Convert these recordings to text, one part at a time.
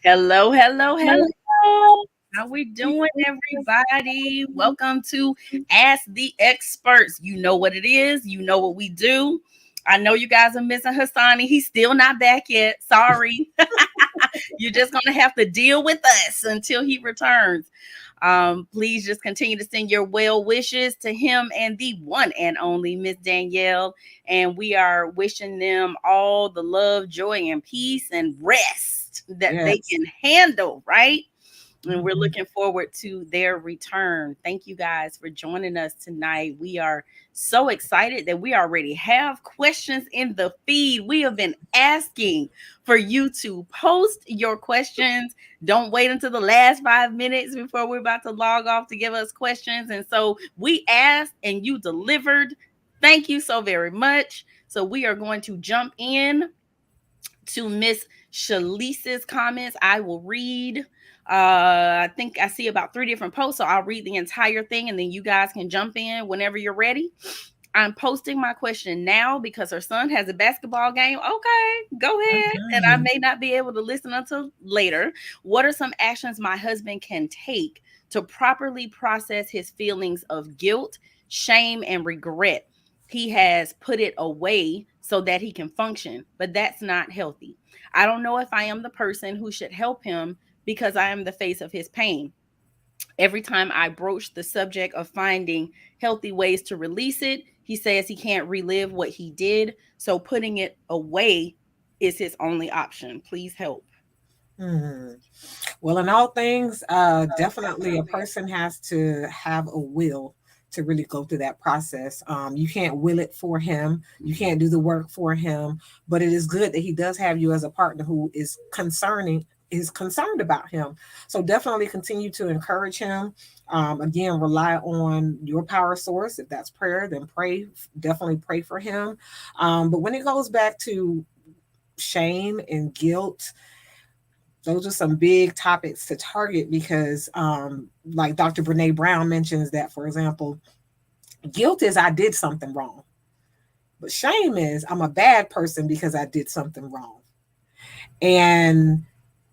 Hello, hello, hello. How we doing, everybody? Welcome to Ask the Experts. You know what it is. You know what we do. I know you guys are missing Hassani. He's still not back yet. Sorry. You're just going to have to deal with us until he returns. Please just continue to send your well wishes to him and the one and only Miss Danielle. And we are wishing them all the love, joy, and peace and rest that they can handle, right? And we're looking forward to their return. Thank you guys for joining us tonight. We are so excited that we already have questions in the feed. We have been asking for you to post your questions. Don't wait until the last 5 minutes before we're about to log off to give us questions. And so we asked and you delivered. Thank you so very much. So we are going to jump in to Miss Shalice's comments. I will read. I think I see about 3 different posts, so I'll read the entire thing and then you guys can jump in whenever you're ready. I'm posting my question now because her son has a basketball game. Okay, go ahead. Okay. And I may not be able to listen until later. What are some actions my husband can take to properly process his feelings of guilt, shame, and regret? He has put it away so that he can function, but that's not healthy. I don't know if I am the person who should help him because I am the face of his pain. Every time I broach the subject of finding healthy ways to release it, he says he can't relive what he did. So putting it away is his only option. Please help. Well, in all things, definitely a person has to have a will to really go through that process. You can't will it for him. You can't do the work for him, but it is good that he does have you as a partner who is concerned about him. So definitely continue to encourage him. Again, rely on your power source. If that's prayer, then definitely pray for him. But when it goes back to shame and guilt, those are some big topics to target because like Dr. Brene Brown mentions that, for example, guilt is I did something wrong. But shame is I'm a bad person because I did something wrong. And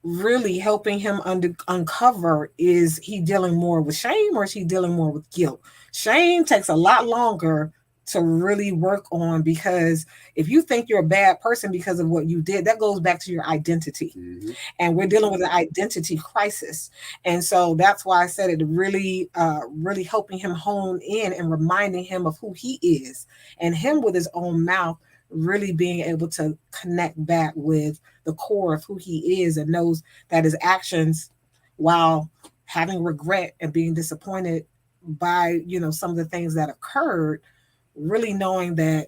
really helping him uncover, is he dealing more with shame or is he dealing more with guilt? Shame takes a lot longer to really work on, because if you think you're a bad person because of what you did, that goes back to your identity. Mm-hmm. And we're dealing with an identity crisis. And so that's why I said it, really helping him hone in and reminding him of who he is, and him with his own mouth really being able to connect back with the core of who he is, and knows that his actions, while having regret and being disappointed by, some of the things that occurred, really knowing that,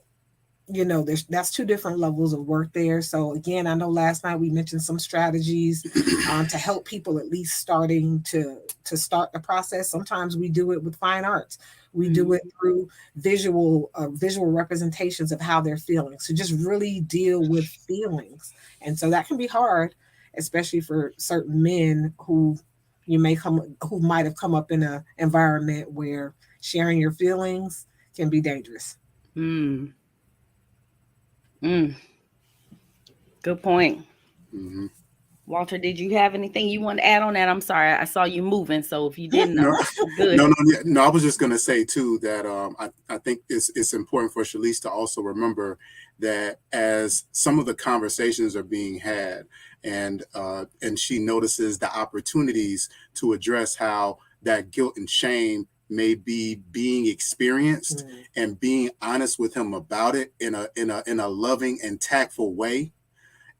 that's 2 different levels of work there. So again, I know last night we mentioned some strategies to help people at least starting to start the process. Sometimes we do it with fine arts. We do it through visual representations of how they're feeling. So just really deal with feelings. And so that can be hard, especially for certain men who might have come up in an environment where sharing your feelings can be dangerous. Good point. Mm-hmm. Walter, did you have anything you want to add on that? I'm sorry, I saw you moving, so if you didn't know, good. No, I was just going to say too that I think it's important for Shalice to also remember that as some of the conversations are being had, and she notices the opportunities to address how that guilt and shame may be being experienced, and being honest with him about it in a loving and tactful way.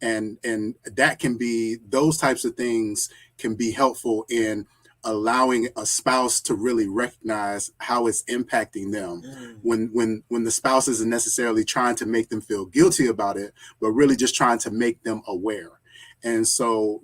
And that can be, those types of things can be helpful in allowing a spouse to really recognize how it's impacting them when the spouse isn't necessarily trying to make them feel guilty about it, but really just trying to make them aware. And so,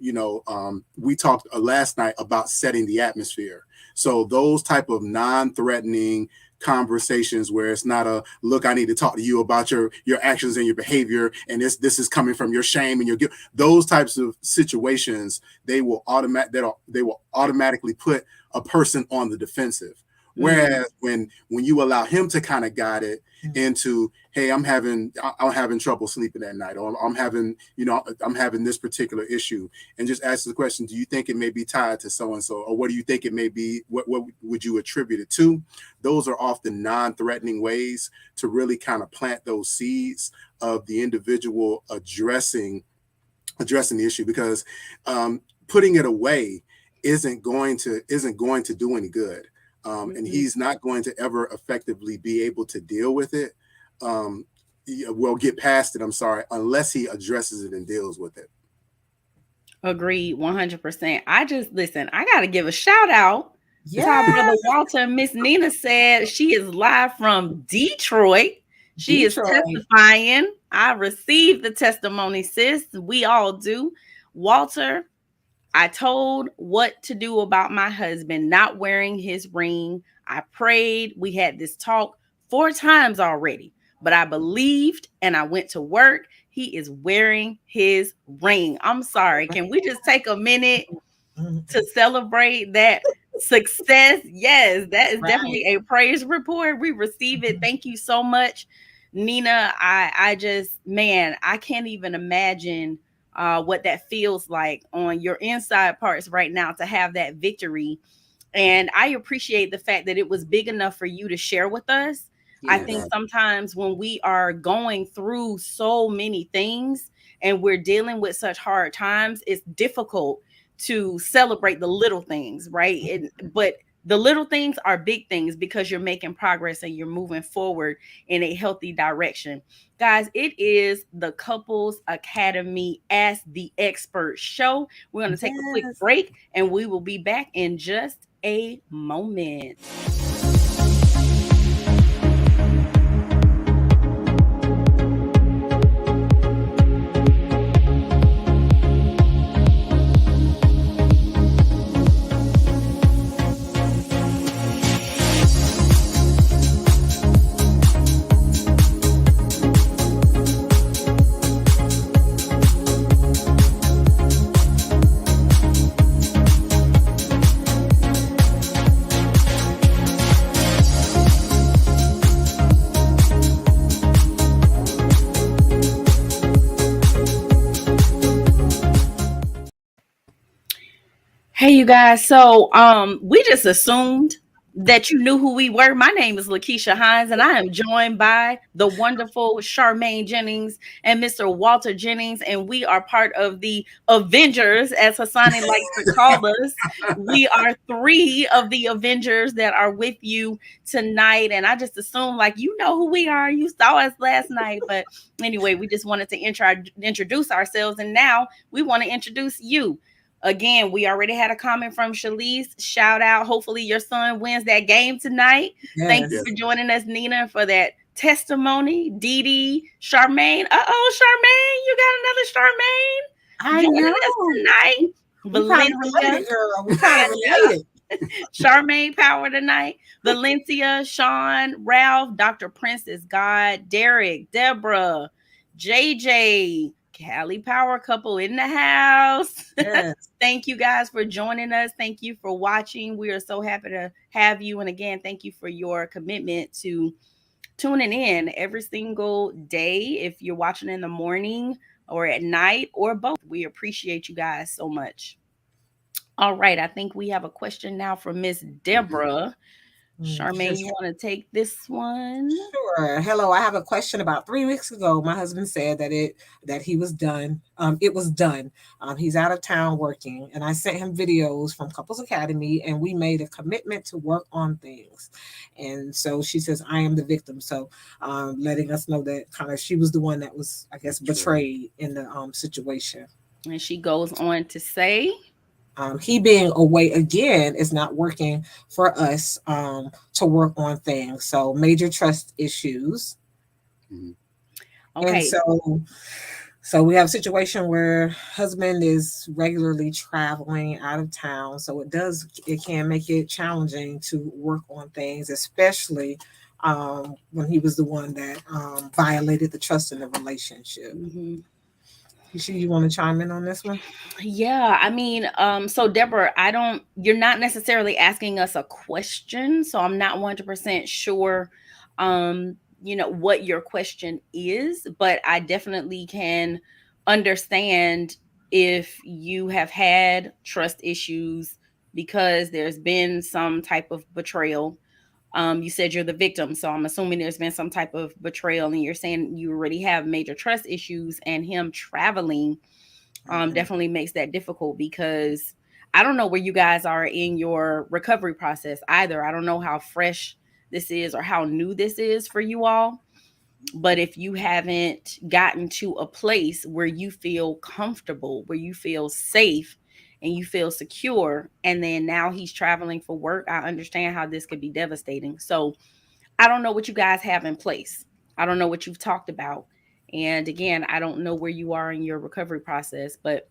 we talked last night about setting the atmosphere. So those type of non-threatening conversations where it's not a look, I need to talk to you about your actions and your behavior, and this is coming from your shame and your guilt. Those types of situations, they will automatically put a person on the defensive. Whereas when you allow him to kind of guide it into, hey, I'm having trouble sleeping at night, or I'm having this particular issue, and just ask the question, do you think it may be tied to so and so, or what do you think it may be? What would you attribute it to? Those are often non-threatening ways to really kind of plant those seeds of the individual addressing the issue, because putting it away isn't going to do any good. And he's not going to ever effectively be able to deal with it. Get past it, unless he addresses it and deals with it. Agreed, 100%. I got to give a shout out to our brother Walter and Miss Nina said she is live from Detroit. She is testifying. I received the testimony, sis. We all do. Walter, I told what to do about my husband not wearing his ring. I prayed. We had this talk 4 times already, but I believed and I went to work. He is wearing his ring. I'm sorry. Can we just take a minute to celebrate that success? Yes, that is definitely a praise report. We receive it. Thank you so much, Nina. I can't even imagine what that feels like on your inside parts right now to have that victory. And I appreciate the fact that it was big enough for you to share with us. I think sometimes when we are going through so many things and we're dealing with such hard times, it's difficult to celebrate the little things, right? But the little things are big things because you're making progress and you're moving forward in a healthy direction. Guys, it is the Couples Academy Ask the Expert show. We're going to take a quick break and we will be back in just a moment. Hey, you guys. So we just assumed that you knew who we were. My name is Lakeisha Hines, and I am joined by the wonderful Charmaine Jennings and Mr. Walter Jennings, and we are part of the Avengers, as Hassani likes to call us. We are 3 of the Avengers that are with you tonight, and I just assumed, you know who we are. You saw us last night, but anyway, we just wanted to introduce ourselves, and now we want to introduce you. Again, we already had a comment from Shalise. Shout out. Hopefully your son wins that game tonight. Yes. Thank you for joining us, Nina, for that testimony. Dee Dee, Charmaine. Charmaine, you got another Charmaine. I know. Tonight. Valencia. Girl. We kind of related. Charmaine Power tonight. Valencia, Sean, Ralph, Dr. Princess God, Derek, Deborah, JJ, Cali Power couple in the house. Yes. Thank you guys for joining us. Thank you for watching. We are so happy to have you. And again, thank you for your commitment to tuning in every single day. If you're watching in the morning or at night or both, we appreciate you guys so much. All right. I think we have a question now from Miss Deborah. Charmaine, you want to take this one? Sure. Hello. I have a question. About 3 weeks ago, my husband said that he was done. It was done. He's out of town working, and I sent him videos from Couples Academy, and we made a commitment to work on things. And so she says, I am the victim. So letting us know that kind of she was the one that was, I guess, betrayed in the situation. And she goes on to say, he being away again is not working for us to work on things. So major trust issues. Okay. And so So we have a situation where husband is regularly traveling out of town. So it can make it challenging to work on things, especially when he was the one that violated the trust in the relationship. Mhm. You want to chime in on this one? Yeah, I mean, so Deborah, you're not necessarily asking us a question, so I'm not 100% sure, what your question is, but I definitely can understand if you have had trust issues because there's been some type of betrayal. You said you're the victim, so I'm assuming there's been some type of betrayal, and you're saying you already have major trust issues, and him traveling Mhm. definitely makes that difficult because I don't know where you guys are in your recovery process either. I don't know how fresh this is or how new this is for you all. But if you haven't gotten to a place where you feel comfortable, where you feel safe and you feel secure, and then now he's traveling for work, I understand how this could be devastating. So I don't know what you guys have in place. I don't know what you've talked about. And again, I don't know where you are in your recovery process, but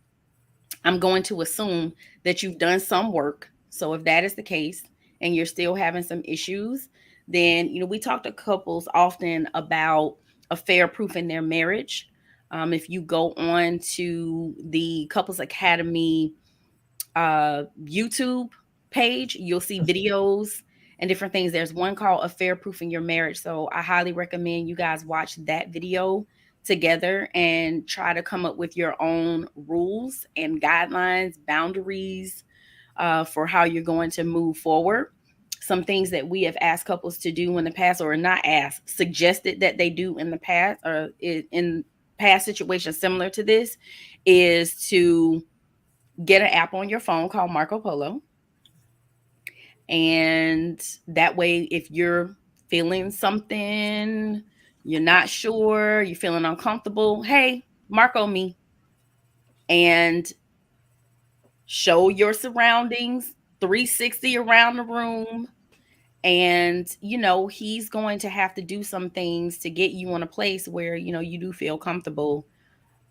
I'm going to assume that you've done some work. So if that is the case and you're still having some issues, then we talk to couples often about affair proof in their marriage. If you go on to the Couples Academy YouTube page, you'll see videos and different things. There's one called Affair Proofing Your Marriage. So I highly recommend you guys watch that video together and try to come up with your own rules and guidelines, boundaries for how you're going to move forward. Some things that we have asked couples to do in the past, or not asked, suggested that they do in the past, or in past situations similar to this, is to get an app on your phone called Marco Polo. And that way, if you're feeling something, you're not sure, you're feeling uncomfortable, hey, Marco me, and show your surroundings 360 around the room. And, he's going to have to do some things to get you in a place where, you do feel comfortable,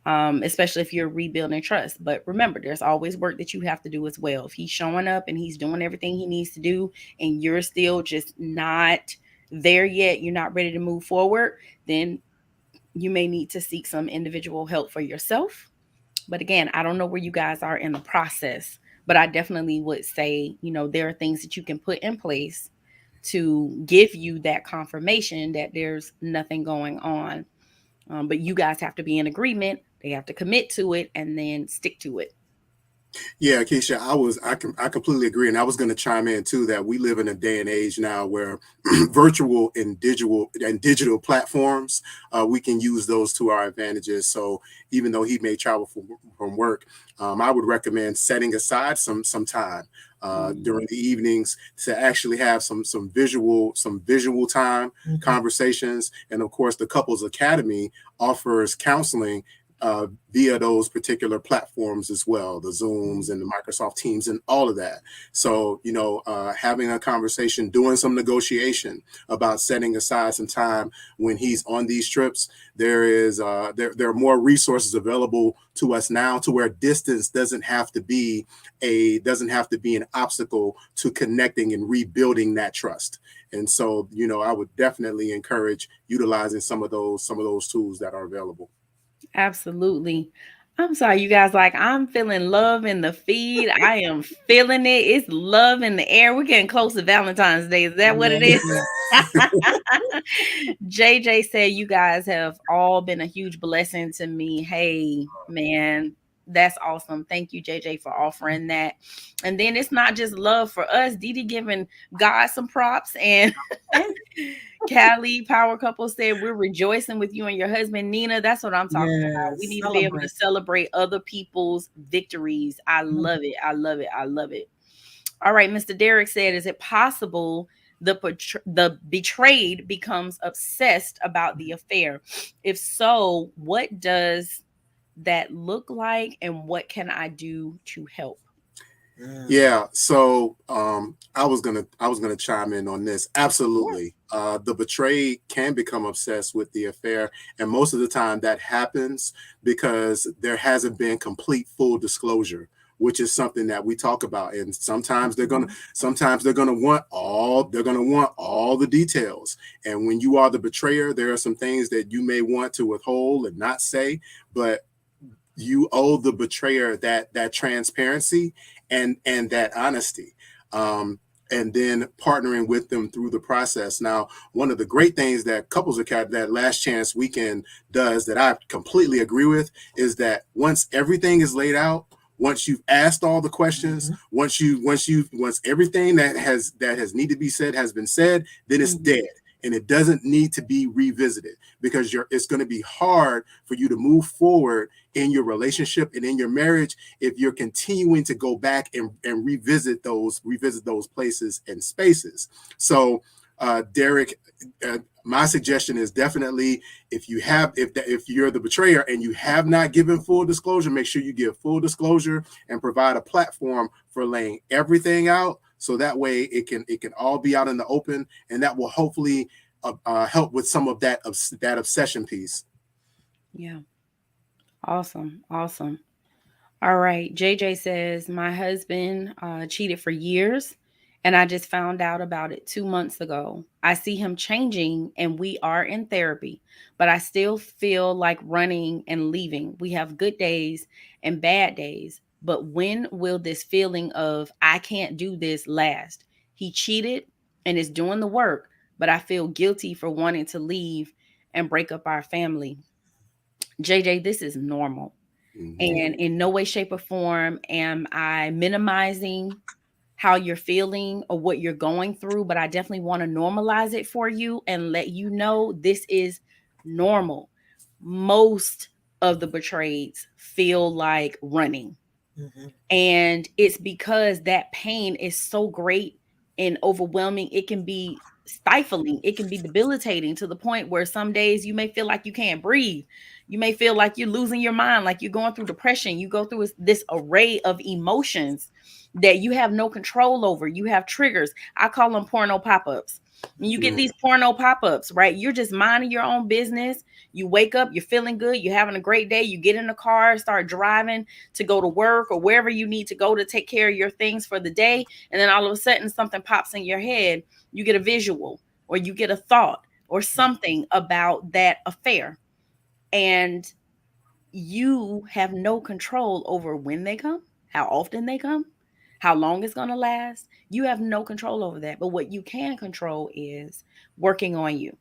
especially if you're rebuilding trust. But remember, there's always work that you have to do as well. If he's showing up and he's doing everything he needs to do, and you're still just not there yet, you're not ready to move forward, then you may need to seek some individual help for yourself. But again, I don't know where you guys are in the process, but I definitely would say, there are things that you can put in place to give you that confirmation that there's nothing going on. But you guys have to be in agreement. They have to commit to it and then stick to it. Yeah, Keisha, I completely agree, and I was going to chime in too that we live in a day and age now where virtual and digital platforms, we can use those to our advantages. So even though he may travel from work, I would recommend setting aside some time during the evenings to actually have some visual time, Mhm. conversations, and of course the Couples Academy offers counseling via those particular platforms as well, the Zooms and the Microsoft Teams and all of that. So, having a conversation, doing some negotiation about setting aside some time when he's on these trips. There are more resources available to us now, to where distance doesn't have to be an obstacle to connecting and rebuilding that trust. And so, I would definitely encourage utilizing some of those tools that are available. Absolutely. I'm sorry, you guys. Like, I'm feeling love in the feed. I am feeling it. It's love in the air. We're getting close to Valentine's Day. Is that what it is? Yes. JJ said you guys have all been a huge blessing to me. Hey, man, that's awesome. Thank you, JJ, for offering that. And then it's not just love for us. Didi giving God some props, and Callie Power Couple said we're rejoicing with you and your husband, Nina. That's what I'm talking about. We Yes. need to be able to Celebrate. celebrate other people's victories. I love it. I love it. I love it. All right, Mr. Derek said, is it possible the betrayed becomes obsessed about the affair? If so, what does that look like, and what can I do to help? Yeah, so I was gonna chime in on this. Absolutely, the betrayed can become obsessed with the affair, and most of the time that happens because there hasn't been complete full disclosure, which is something that we talk about. And sometimes they're gonna want all the details. And when you are the betrayer, there are some things that you may want to withhold and not say, but you owe the betrayer that transparency and that honesty, and then partnering with them through the process. Now, one of the great things that couples are that last chance weekend does that I completely agree with is that once everything is laid out, once you've asked all the questions, once everything that has need to be said has been said, then it's dead, and it doesn't need to be revisited, because it's going to be hard for you to move forward in your relationship and in your marriage if you're continuing to go back and revisit those places and spaces. So, Derek, my suggestion is definitely, if you're the betrayer and you have not given full disclosure, make sure you give full disclosure and provide a platform for laying everything out, so that way it can all be out in the open, and that will hopefully help with some of that obsession piece. Yeah. Awesome. Awesome. All right. JJ says, my husband cheated for years and I just found out about it 2 months ago. I see him changing and we are in therapy, but I still feel like running and leaving. We have good days and bad days. But when will this feeling of I can't do this last? He cheated and is doing the work, but I feel guilty for wanting to leave and break up our family. JJ, this is normal. Mm-hmm. And in no way, shape, or form am I minimizing how you're feeling or what you're going through, but I definitely want to normalize it for you and let you know this is normal. Most of the betrayeds feel like running. Mm-hmm. And it's because that pain is so great and overwhelming. It can be stifling, it can be debilitating to the point where some days you may feel like you can't breathe. You may feel like you're losing your mind, like you're going through depression. You go through this array of emotions that you have no control over. You have triggers. I call them porno pop ups. When you get these porno pop ups, right? You're just minding your own business. You wake up, you're feeling good, you're having a great day. You get in the car, start driving to go to work or wherever you need to go to take care of your things for the day. And then all of a sudden, something pops in your head. You get a visual or you get a thought or something about that affair. And you have no control over when they come, how often they come, how long it's going to last. You have no control over that. But what you can control is working on you.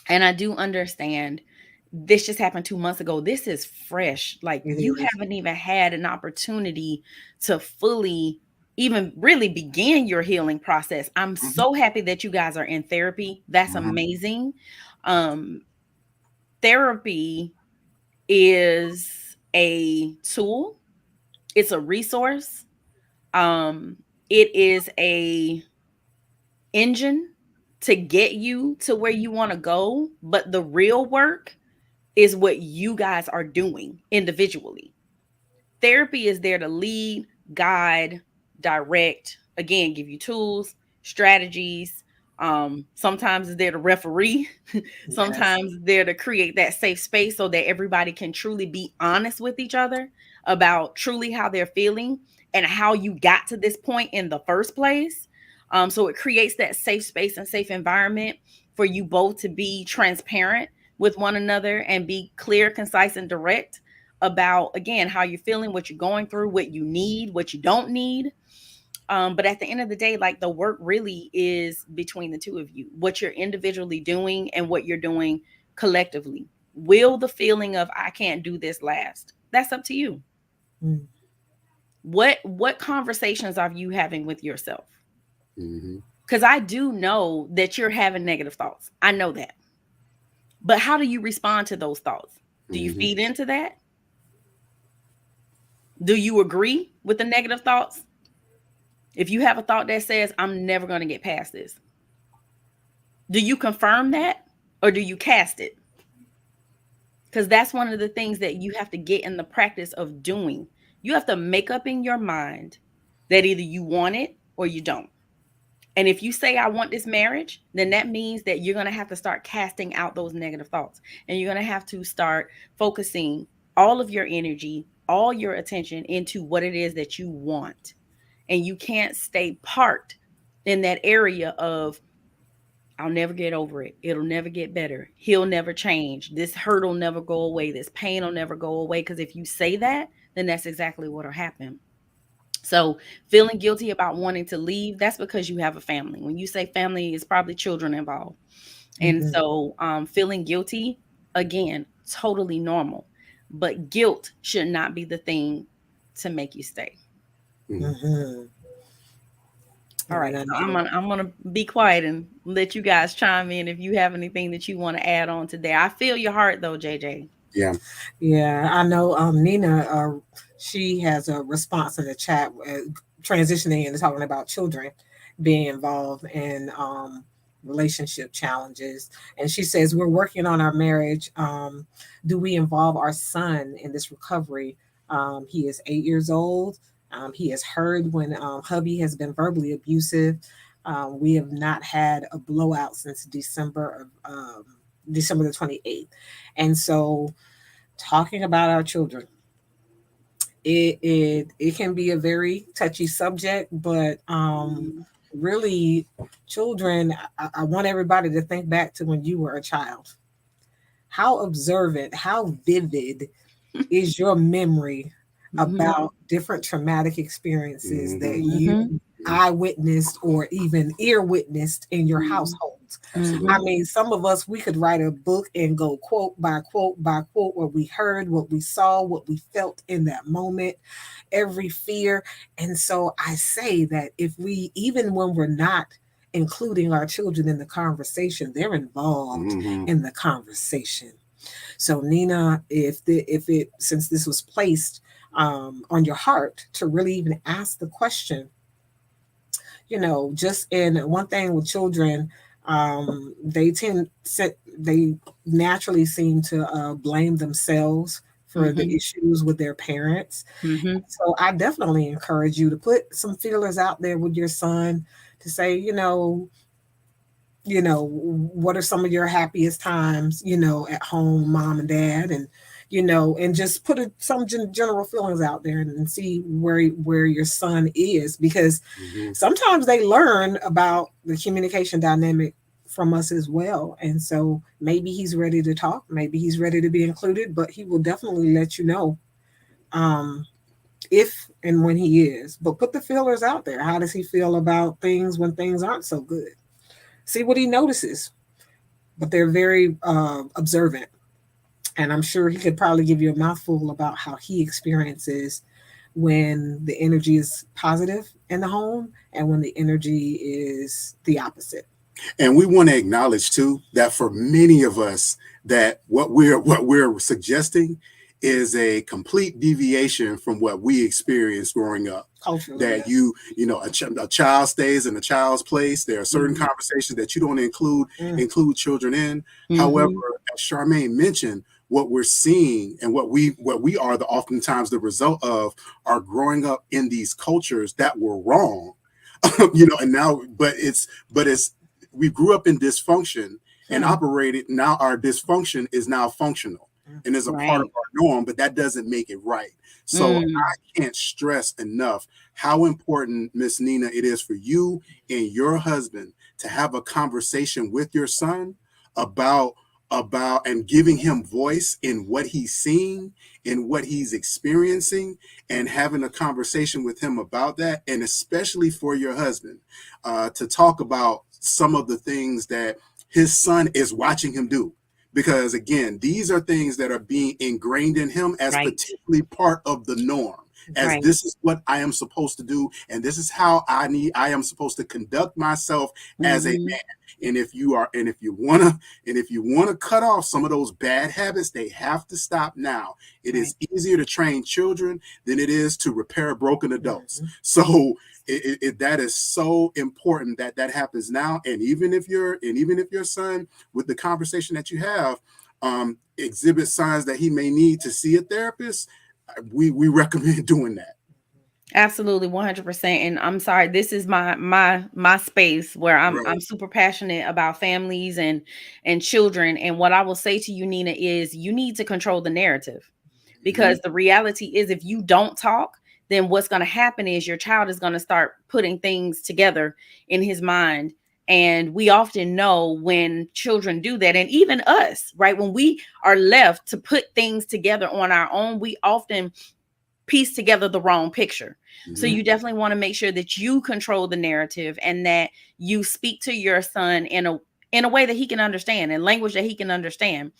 And I do understand this just happened 2 months ago. This is fresh. Like It you is. haven't even had an opportunity to fully even really begin your healing process. I'm Mm-hmm. so happy that you guys are in therapy. That's Mm-hmm. amazing. Um, Therapy is a tool, it's a resource. It is a engine to get you to where you want to go, but the real work is what you guys are doing individually. Therapy is there to lead, guide, direct, again, give you tools, strategies. Sometimes it's there to referee, Yes. sometimes there to create that safe space so that everybody can truly be honest with each other about truly how they're feeling and how you got to this point in the first place. So it creates that safe space and safe environment for you both to be transparent with one another and be clear, concise, and direct about, again, how you're feeling, what you're going through, what you need, what you don't need. But at the end of the day, like the work really is between the two of you, what you're individually doing and what you're doing collectively. Will the feeling of I can't do this last? That's up to you. Mm. What conversations are you having with yourself? Mm-hmm. Because I do know that you're having negative thoughts. I know that. But how do you respond to those thoughts? Do you Mm-hmm. feed into that? Do you agree with the negative thoughts? If you have a thought that says, I'm never going to get past this, do you confirm that or do you cast it? Because that's one of the things that you have to get in the practice of doing. You have to make up in your mind that either you want it or you don't. And if you say, I want this marriage, then that means that you're going to have to start casting out those negative thoughts. And you're going to have to start focusing all of your energy, all your attention into what it is that you want. And you can't stay parked in that area of, I'll never get over it. It'll never get better. He'll never change. This hurt will never go away. This pain will never go away. Because if you say that, then that's exactly what will happen. So feeling guilty about wanting to leave, that's because you have a family. When you say family, it's probably children involved. And Mhm. so feeling guilty, again, totally normal. But guilt should not be the thing to make you stay. Mhm. All right. And I So I'm know. gonna I'm gonna be quiet and let you guys chime in if you have anything that you want to add on today. I feel your heart though, JJ. Yeah. Yeah, I know. Nina, she has a response in the chat, transitioning into talking about children being involved in relationship challenges, and she says we're working on our marriage. Do we involve our son in this recovery? He is 8 years old. He has heard when hubby has been verbally abusive. We have not had a blowout since December the 28th, and so talking about our children, it can be a very touchy subject, but really, children, I want everybody to think back to when you were a child. How observant, how vivid is your memory Mhm. about different traumatic experiences that you Mhm. eyewitnessed or even ear witnessed in your Mhm. household? I Mhm. Absolutely. mean, some of us, we could write a book and go quote by quote by quote what we heard, what we saw, what we felt in that moment, every fear. And so I say that if we, even when we're not including our children in the conversation, they're involved Mm-hmm. in the conversation. So Nina, if it since this was placed on your heart to really even ask the question, just in one thing with children, they naturally seem to blame themselves for the Mhm. issues with their parents. Mhm. So I definitely encourage you to put some feelers out there with your son to say, what are some of your happiest times, at home, mom and dad, and just put some general feelings out there and see where your son is, because Mm-hmm. sometimes they learn about the communication dynamic from us as well. And so maybe he's ready to talk, maybe he's ready to be included, but he will definitely let you know um, if and when he is. But put the feelers out there. How does he feel about things when things aren't so good? See what he notices. But they're very observant. And I'm sure he could probably give you a mouthful about how he experiences when the energy is positive in the home and when the energy is the opposite. And we want to acknowledge too that for many of us, that what we're suggesting is a complete deviation from what we experienced growing up. Culturally, That yes. a child stays in a child's place. There are certain Mhm. conversations that you don't Mm, include children in. However, Mhm. as Charmaine mentioned, what we're seeing and what we are the oftentimes the result of are growing up in these cultures that were wrong. And now, but it's we grew up in dysfunction and mm, operated. Now our dysfunction is now functional mm, and is a part of Right. our norm, but that doesn't make it right. So Mm. I can't stress enough how important, Miss Nina, it is for you and your husband to have a conversation with your son about and giving him voice in what he's seeing, in what he's experiencing, and having a conversation with him about that, and especially for your husband, to talk about some of the things that his son is watching him do. Because again, these are things that are being ingrained in him as Right. particularly part of the norm, as Right. this is what I am supposed to do, and this is how I am supposed to conduct myself as a Mhm. man. And if you want to cut off some of those bad habits, they have to stop now. It Right. is easier to train children than it is to repair broken adults. mhm, So that is so important that that happens now. And even if your son, with the conversation that you have, exhibits signs that he may need to see a therapist, we recommend doing that. Absolutely, 100%. And I'm sorry, this is my space where I'm Right. super passionate about families and children. And what I will say to you, Nina, is you need to control the narrative. Hmm. Because the reality is, if you don't talk, then what's going to happen is your child is going to start putting things together in his mind. And we often know when children do that, and even us, right? When we are left to put things together on our own, we often piece together the wrong picture. So Hmm. you definitely want to make sure that you control the narrative and that you speak to your son in a way that he can understand, and language that he can understand.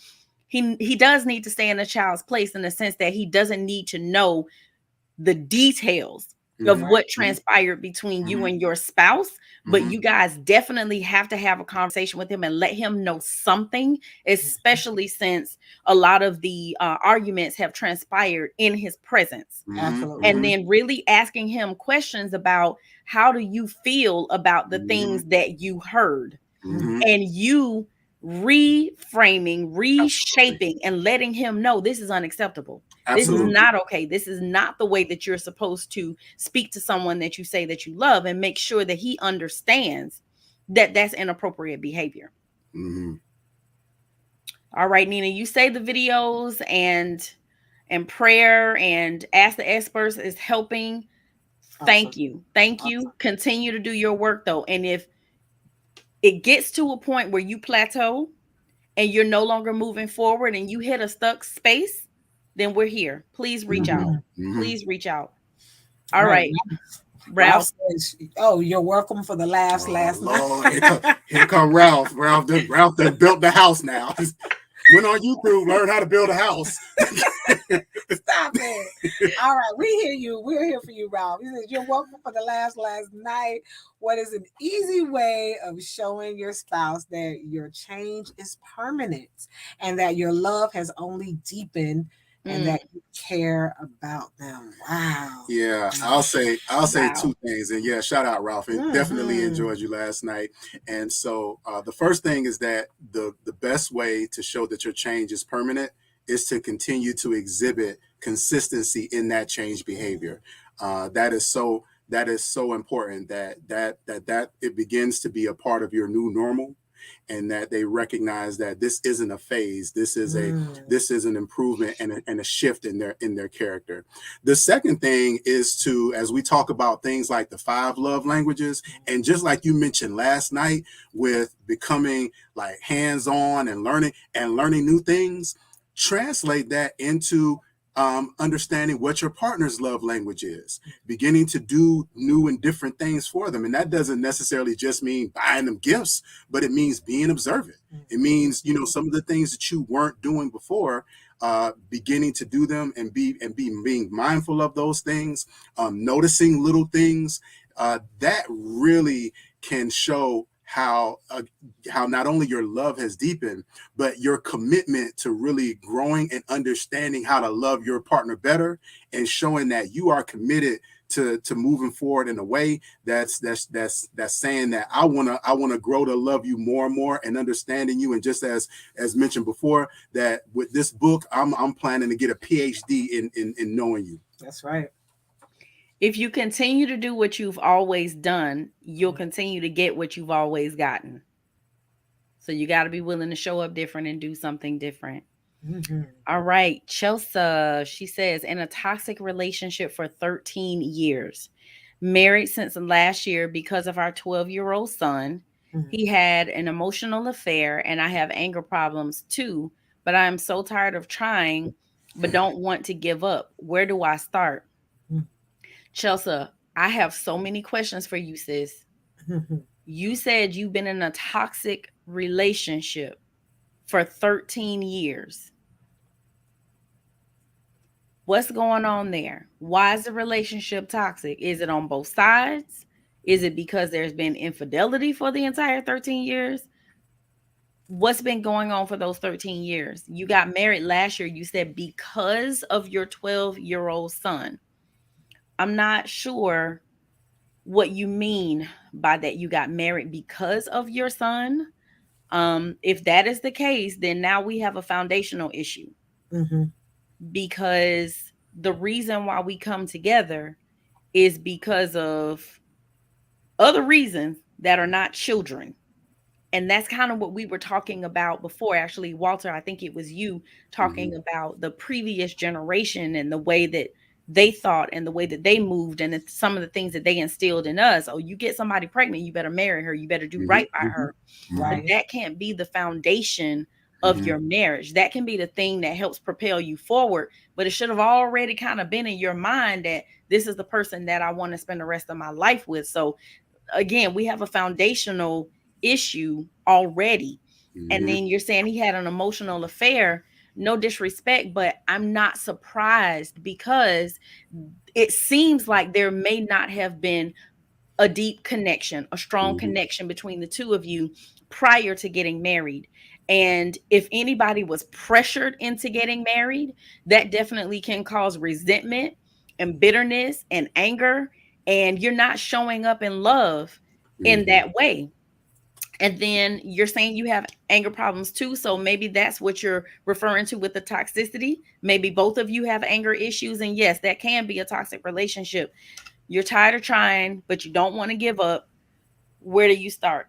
He does need to stay in the child's place in the sense that he doesn't need to know the details of Hmm. Right. what transpired between you Hmm. and your spouse, but Hmm. you guys definitely have to have a conversation with him and let him know something, especially since a lot of the arguments have transpired in his presence. Hmm. Absolutely. And Hmm. then really asking him questions about how do you feel about the Hmm. things that you heard, Mhm. Hmm. and you reframing, Absolutely. reshaping, and letting him know this is unacceptable. This is Mhm. Absolutely. not okay. This is not the way that you're supposed to speak to someone that you say that you love, and make sure that he understands that that's inappropriate behavior. Hmm. All right, Nina, you say the videos and prayer and ask the experts is helping. Awesome. Thank you. Thank Awesome. you. Continue to do your work though. And if it gets to a point where you plateau and you're no longer moving forward and you hit a stuck space, then we're here. Please reach Hmm. out. Mhm. Hmm. Please reach out. All Right. right, Ralph Ralph. says, "Oh, you're welcome for the laughs Oh last night." Lord, here come Ralph. Ralph done built the house now. Went on YouTube, learned how to build a house. Stop it. All right, we hear you. We're here for you, Ralph. He says, "You're welcome for the laughs last night. What is an easy way of showing your spouse that your change is permanent and that your love has only deepened and Mm, that you care about them?" Wow. Yeah, I'll say wow. two things, and yeah, shout out Ralph, and definitely Mm-hmm. enjoyed you last night. And so the first thing is that the best way to show that your change is permanent is to continue to exhibit consistency in that change behavior. That is so important that it begins to be a part of your new normal, and that they recognize that this isn't a phase. This is an improvement and a shift in their character. The second thing is to, as we talk about things like the five love languages, and just like you mentioned last night, with becoming like hands-on and learning new things, translate that into understanding what your partner's love language is, beginning to do new and different things for them. And that doesn't necessarily just mean buying them gifts, but it means being observant. It means, some of the things that you weren't doing before, beginning to do them and being mindful of those things, noticing little things, that really can show how not only your love has deepened, but your commitment to really growing and understanding how to love your partner better, and showing that you are committed to moving forward in a way that's saying that I wanna grow to love you more and more, and understanding you. And just as mentioned before, that with this book, I'm planning to get a PhD in knowing you. That's right. If you continue to do what you've always done, you'll continue to get what you've always gotten. So you got to be willing to show up different and do something different. Mm-hmm. All right, Chelsea, she says, in a toxic relationship for 13 years, married since last year because of our 12-year-old son. He had an emotional affair, and I have anger problems too, but I am so tired of trying, but don't want to give up. Where do I start? Chelsea, I have so many questions for you, sis. Mm-hmm. You said you've been in a toxic relationship for 13 years. What's going on there? Why is the relationship toxic? Is it on both sides? Is it because there's been infidelity for the entire 13 years? What's been going on for those 13 years? You got married last year, you said because of your 12-year-old son. I'm not sure what you mean by that. You got married because of your son. If that is the case, then now we have a foundational issue, Mm-hmm. because the reason why we come together is because of other reasons that are not children. And that's kind of what we were talking about before. Actually, Walter, I think it was you Mm-hmm. talking about the previous generation and the way that they thought and the way that they moved and some of the things that they instilled in us. Oh, you get somebody pregnant, you better marry her, you better do Mm-hmm. right by Mm-hmm. her. But Right. that can't be the foundation of Mm-hmm. your marriage. That can be the thing that helps propel you forward, but it should have already kind of been in your mind that this is the person that I want to spend the rest of my life with. So again, we have a foundational issue already. And Mm-hmm. then you're saying he had an emotional affair. No disrespect, but I'm not surprised because it seems like there may not have been a deep connection, a strong Mm-hmm. connection between the two of you prior to getting married. And if anybody was pressured into getting married, that definitely can cause resentment and bitterness and anger. And you're not showing up in love in Mm-hmm. that way. And then you're saying you have anger problems too. So maybe that's what you're referring to with the toxicity. Maybe both of you have anger issues. And yes, that can be a toxic relationship. You're tired of trying, but you don't want to give up. Where do you start?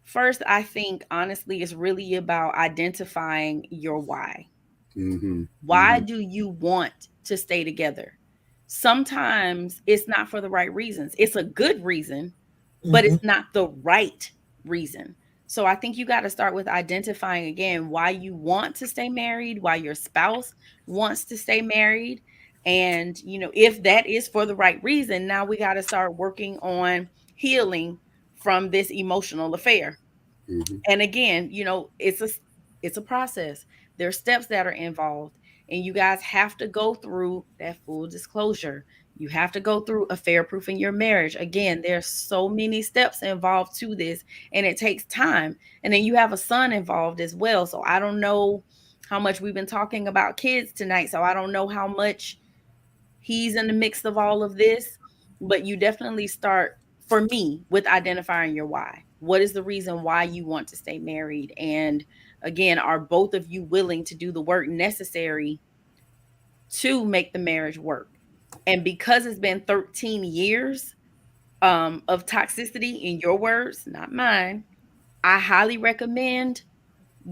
First, I think honestly, it's really about identifying your why. Mm-hmm. Why do you want to stay together? Sometimes it's not for the right reasons. It's a good reason, but Mm-hmm. it's not the right reason. So I think you got to start with identifying again why you want to stay married, why your spouse wants to stay married. And, if that is for the right reason, now we got to start working on healing from this emotional affair. Mm-hmm. And again, it's a process. There's steps that are involved, and you guys have to go through that full disclosure. You have to go through affair proofing your marriage. Again, there's so many steps involved to this, and it takes time. And then you have a son involved as well. So I don't know how much we've been talking about kids tonight. So I don't know how much he's in the mix of all of this, but you definitely start for me with identifying your why. What is the reason why you want to stay married? And again, are both of you willing to do the work necessary to make the marriage work? And because it's been 13 years of toxicity, in your words, not mine, I highly recommend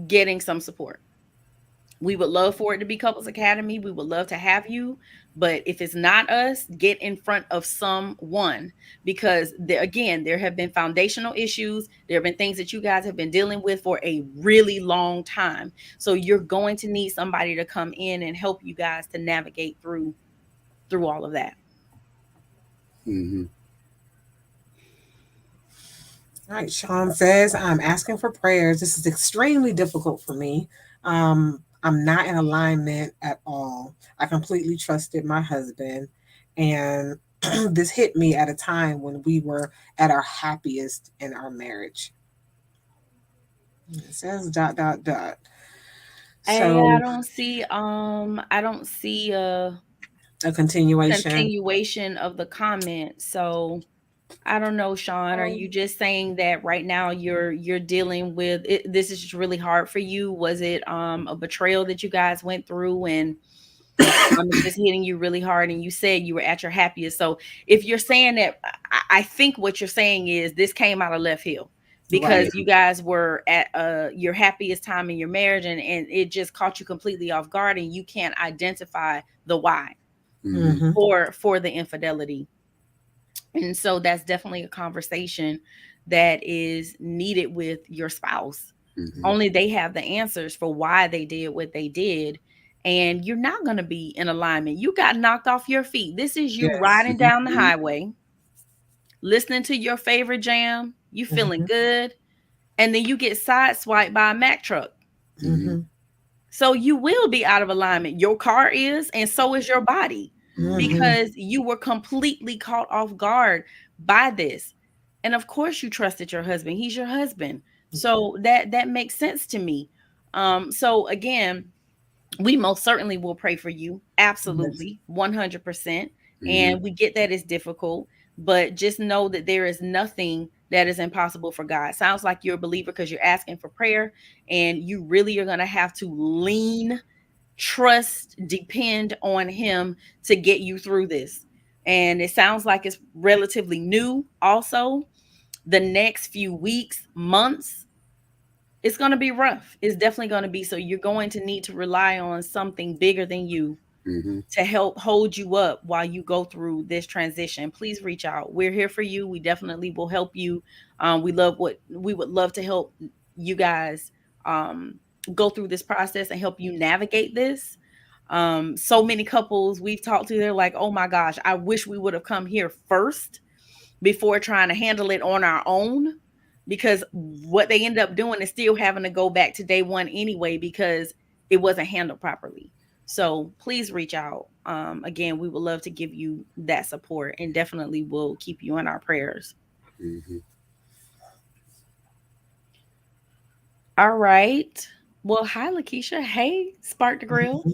getting some support. We would love for it to be Couples Academy. We would love to have you. But if it's not us, get in front of someone because, again, there have been foundational issues. There have been things that you guys have been dealing with for a really long time. So you're going to need somebody to come in and help you guys to navigate through all of that. Mm-hmm. All right, Sean says, I'm asking for prayers. This is extremely difficult for me. I'm not in alignment at all. I completely trusted my husband, and this hit me at a time when we were at our happiest in our marriage. It says dot dot dot. Hey, I So don't see a a continuation. continuation of the comment. So I don't know, Sean. Are you just saying that right now you're dealing with it, this is just really hard for you? Was it a betrayal that you guys went through and it's just hitting you really hard and you said you were at your happiest. So if you're saying that, I think what you're saying is this came out of left field because Right. you guys were at your happiest time in your marriage and it just caught you completely off guard and you can't identify the why Mm-hmm. Mm-hmm. for the infidelity. And so that's definitely a conversation that is needed with your spouse. Mm-hmm. Only they have the answers for why they did what they did. And you're not going to be in alignment. You got knocked off your feet. This is you Yes. riding down the Mm-hmm. highway, listening to your favorite jam. You feeling Mm-hmm. good. And then you get sideswiped by a Mack truck. Mm-hmm. Mm-hmm. So you will be out of alignment. Your car is, and so is your body Mm-hmm. Mm-hmm. because you were completely caught off guard by this. And of course you trusted your husband. He's your husband. So that makes sense to me. So again, we most certainly will pray for you. Yes. Absolutely. 100%. Mm-hmm. And we get that it's difficult, but just know that there is nothing that is impossible for God. Sounds like you're a believer because you're asking for prayer and you really are going to have to lean, trust, depend on him to get you through this. and it sounds like it's relatively new also. The next few weeks, months, it's going to be rough. It's definitely going to be. So you're going to need to rely on something bigger than you Mm-hmm. to help hold you up while you go through this transition. Please reach out. We're here for you. We definitely will help you. We would love to help you guys um, go through this process and help you navigate this. So many couples we've talked to, they're like, oh my gosh, I wish we would have come here first before trying to handle it on our own, because what they end up doing is still having to go back to day one anyway because it wasn't handled properly. So please reach out. Again, we would love to give you that support and definitely will keep you in our prayers. Mm-hmm. All right. Well, hi Lakeisha. Hey, Spark the Grill.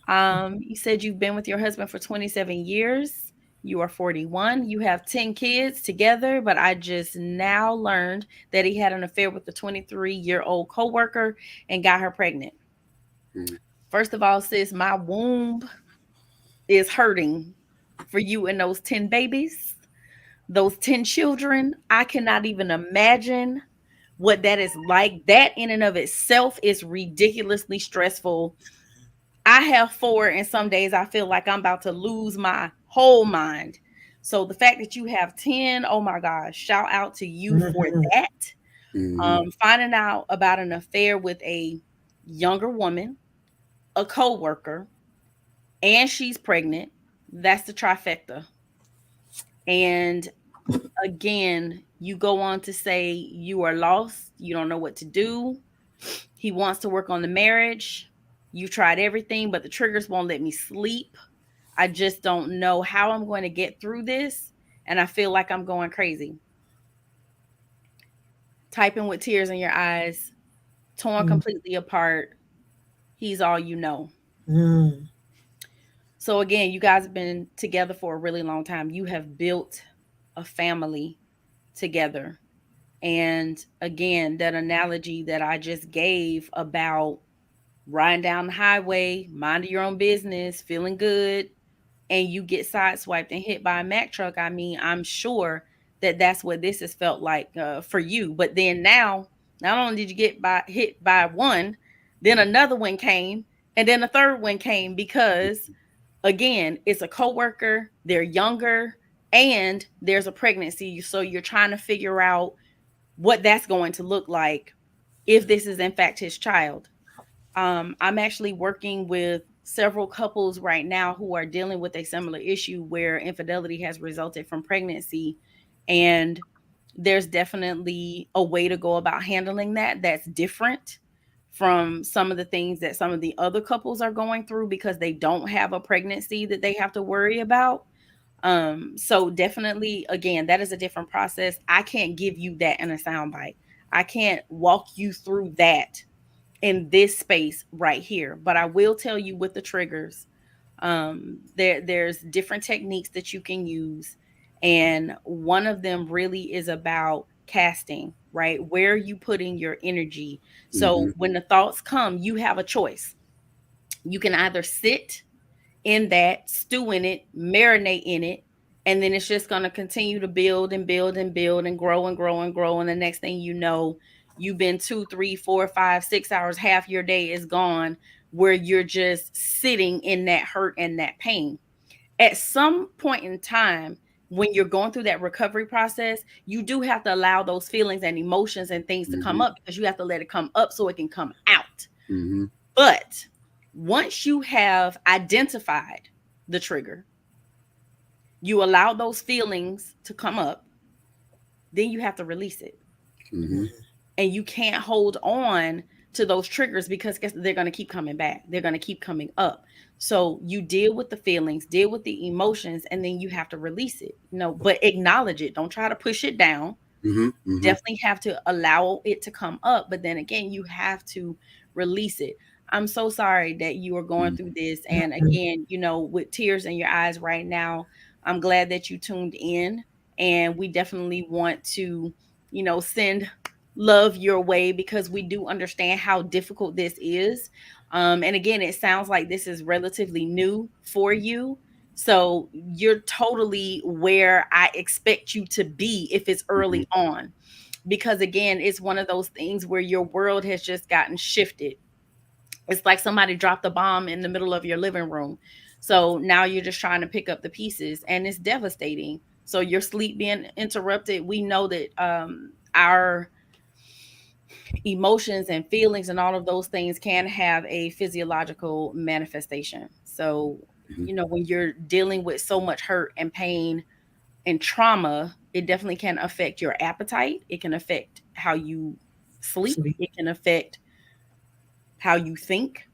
You said you've been with your husband for 27 years. You are 41. You have 10 kids together, but I just now learned that he had an affair with a 23-year-old coworker and got her pregnant. Mm-hmm. First of all, sis, my womb is hurting for you and those 10 babies, those 10 children. I cannot even imagine what that is like. That in and of itself is ridiculously stressful. I have four, and some days I feel like I'm about to lose my whole mind. So the fact that you have 10, oh my gosh, shout out to you for Mhm. that. Mm-hmm. Finding out about an affair with a younger woman, a co-worker, and she's pregnant. That's the trifecta. And again, you go on to say you are lost, you don't know what to do. He wants to work on the marriage. You tried everything, but the triggers won't let me sleep. I just don't know how I'm going to get through this. And I feel like I'm going crazy. Typing with tears in your eyes, torn Mm, completely apart. He's all you know. mm, So, again, you guys have been together for a really long time. You have built a family together. And again, that analogy that I just gave about riding down the highway, minding your own business, feeling good, and you get sideswiped and hit by a Mack truck. I mean, I'm sure that that's what this has felt like for you. But then now, not only did you get hit by one, then another one came, and then a third one came because again, it's a coworker, they're younger, and there's a pregnancy. So you're trying to figure out what that's going to look like if this is in fact his child. I'm actually working with several couples right now who are dealing with a similar issue where infidelity has resulted from pregnancy. And there's definitely a way to go about handling that that's different from some of the things that some of the other couples are going through because they don't have a pregnancy that they have to worry about. So definitely, again, that is a different process. I can't give you that in a soundbite. I can't walk you through that in this space right here, but I will tell you with the triggers. There's different techniques that you can use, and one of them really is about casting, right? Where are you putting your energy? Mm-hmm. So when the thoughts come, you have a choice. You can either sit in that, stew in it, marinate in it, and then it's just going to continue to build and build and build and grow and grow and grow. And the next thing you know, you've been 2, 3, 4, 5, 6 hours, half your day is gone where you're just sitting in that hurt and that pain. At some point in time, when you're going through that recovery process, you do have to allow those feelings and emotions and things to come Mm-hmm. up because you have to let it come up so it can come out. Mm-hmm. But once you have identified the trigger, you allow those feelings to come up, then you have to release it. Mm-hmm. And you can't hold on to those triggers because guess they're going to keep coming back. They're going to keep coming up. So you deal with the feelings, deal with the emotions, and then you have to release it. But acknowledge it. Don't try to push it down. Mm-hmm. Mm-hmm. Definitely have to allow it to come up, but then again, you have to release it. I'm so sorry that you are going through this. And mhm, again, with tears in your eyes right now, I'm glad that you tuned in. And we definitely want to, send love your way because we do understand how difficult this is. And again, it sounds like this is relatively new for you. So you're totally where I expect you to be if it's Mhm. early on. Because again, it's one of those things where your world has just gotten shifted. It's like somebody dropped a bomb in the middle of your living room. So now you're just trying to pick up the pieces and it's devastating. So your sleep being interrupted, we know that our emotions and feelings and all of those things can have a physiological manifestation. So, Mhm. when you're dealing with so much hurt and pain and trauma, it definitely can affect your appetite. It can affect how you sleep. Sleep. It can affect how you think.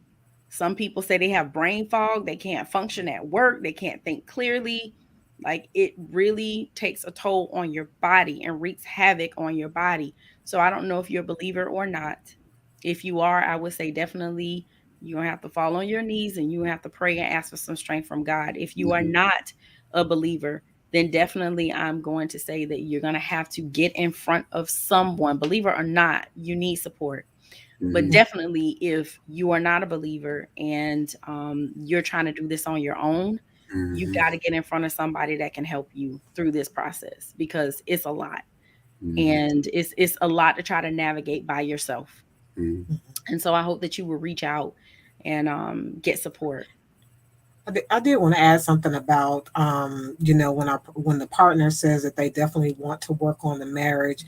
Some people say they have brain fog, they can't function at work, they can't think clearly. Like it really takes a toll on your body and wreaks havoc on your body. So I don't know if you're a believer or not. If you are, I would say definitely you're gonna have to fall on your knees and you have to pray and ask for some strength from God. If you are Mhm. not a believer, then definitely I'm going to say that you're gonna have to get in front of someone, believer or not, you need support. But Mhm. definitely, if you are not a believer and you're trying to do this on your own, you Mhm. got to get in front of somebody that can help you through this process because it's a lot, Mhm. and it's a lot to try to navigate by yourself. Mhm. And so I hope that you will reach out and get support. I did want to add something about, when the partner says that they definitely want to work on the marriage,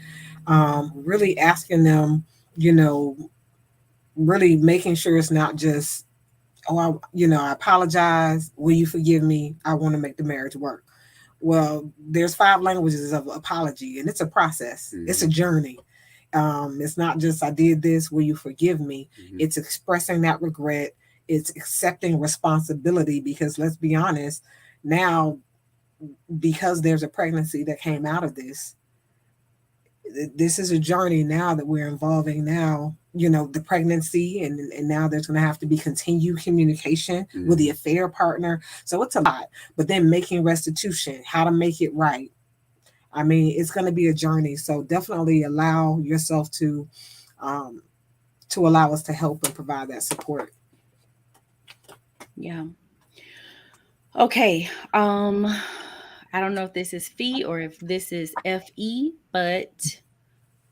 really asking them, you know, really making sure it's not just, oh, I apologize. Will you forgive me? I want to make the marriage work. Well, there's five languages of apology, and it's a process. It's a Mhm. journey. It's not just I did this. Will you forgive me? Mhm. It's expressing that regret. It's accepting responsibility because let's be honest, now because there's a pregnancy that came out of this, this is a journey now that we're involving now, the pregnancy, and now there's going to have to be continued communication with the Mhm. affair partner, so it's a lot. But then making restitution, how to make it right. I mean, it's going to be a journey, so definitely allow yourself um, to allow us to help and provide that support. Yeah. Okay. I don't know if this is fee or if this is fe, but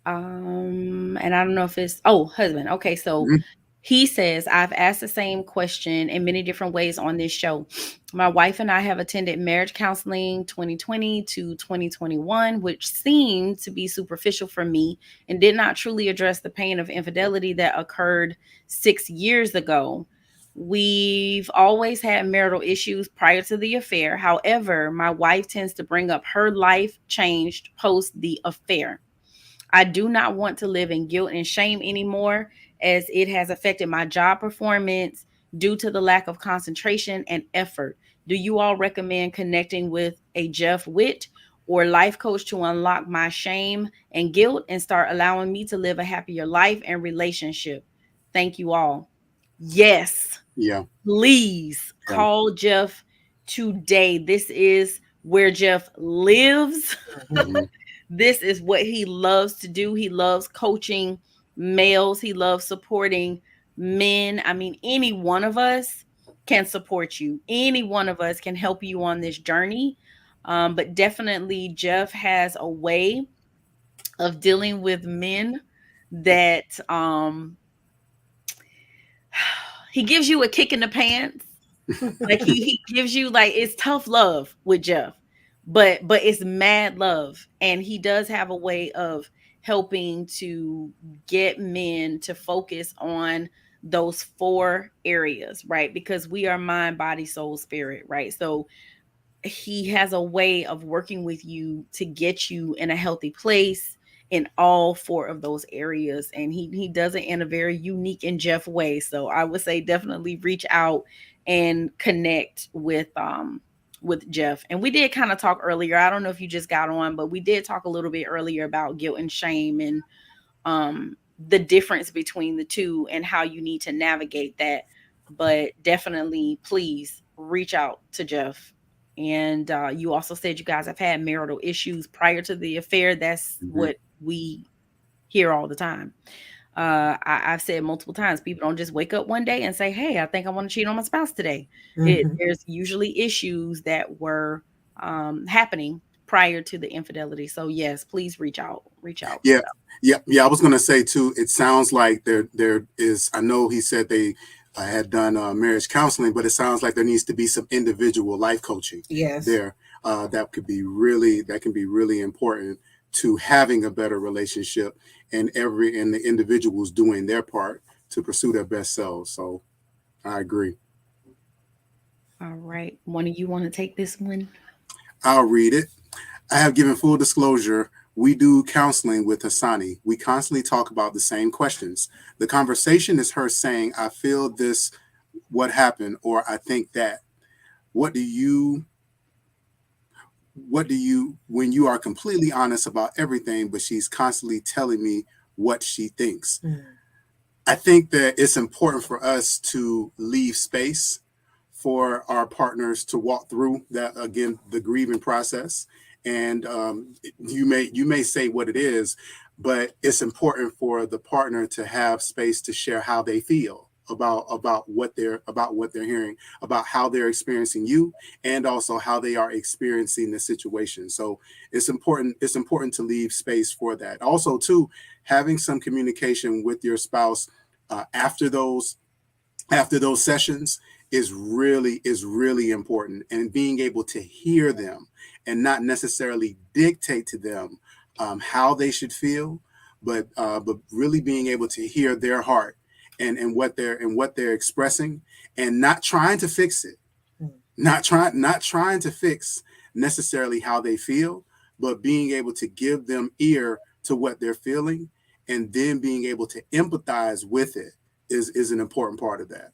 and I don't know if it's husband. Okay, so Mhm. he says, I've asked the same question in many different ways on this show. My wife and I have attended marriage counseling 2020 to 2021, which seemed to be superficial for me and did not truly address the pain of infidelity that occurred 6 years ago. We've always had marital issues prior to the affair. However, my wife tends to bring up her life changed post the affair. I do not want to live in guilt and shame anymore, as it has affected my job performance due to the lack of concentration and effort. Do you all recommend connecting with a Jeff Witt or life coach to unlock my shame and guilt and start allowing me to live a happier life and relationship? Thank you all. Yes, Yeah. please Yeah. call Jeff today. This is where Jeff lives. Mhm. This is what he loves to do. He loves coaching males, he loves supporting men. I mean, any one of us can support you, any one of us can help you on this journey. But definitely, Jeff has a way of dealing with men that he gives you a kick in the pants. Like he gives you, like, it's tough love with Jeff, but it's mad love, and he does have a way of helping to get men to focus on those four areas, right? Because we are mind, body, soul, spirit, right? So he has a way of working with you to get you in a healthy place in all four of those areas, and he does it in a very unique and Jeff way. So I would say definitely reach out and connect with Jeff. And we did kind of talk earlier, I don't know if you just got on, but we did talk a little bit earlier about guilt and shame and the difference between the two and how you need to navigate that. But definitely, please reach out to Jeff. And you also said you guys have had marital issues prior to the affair. That's Mhm. what we hear all the time. I've said multiple times, people don't just wake up one day and say, "Hey, I think I want to cheat on my spouse today." Mhm. There's usually issues that were happening prior to the infidelity. So yes, please reach out. Yeah, yeah. I was going to say too. It sounds like there is. I know he said they had done marriage counseling, but it sounds like there needs to be some individual life coaching Yes. there. That can be really important to having a better relationship, and the individuals doing their part to pursue their best selves. So I agree. All right, one of you want to take this one? I'll read it. I have given full disclosure. We do counseling with Hassani. We constantly talk about the same questions. The conversation is her saying, I feel this, what happened, or I think that. What do you, when you are completely honest about everything, but she's constantly telling me what she thinks? Mm. I think that it's important for us to leave space for our partners to walk through that, again, the grieving process. And you may say what it is, but it's important for the partner to have space to share how they feel about what they're hearing, about how they're experiencing you, and also how they are experiencing the situation. So it's important to leave space for that. Also too, having some communication with your spouse after those sessions is really important, and being able to hear them and not necessarily dictate to them how they should feel, but really being able to hear their heart and what they're expressing, and not trying to fix it, Mm. not trying to fix necessarily how they feel, but being able to give them ear to what they're feeling, and then being able to empathize with it is an important part of that.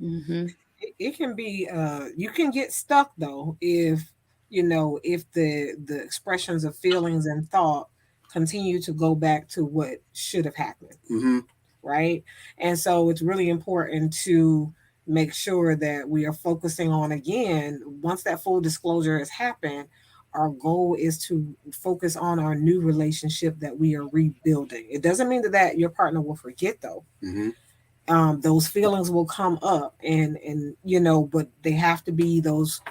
Mm-hmm. It can be you can get stuck though if if the expressions of feelings and thought continue to go back to what should have happened, Mm-hmm. right? And so it's really important to make sure that we are focusing on, again, once that full disclosure has happened, our goal is to focus on our new relationship that we are rebuilding. It doesn't mean that your partner will forget though. Mm-hmm. Those feelings will come up, and but they have to be those.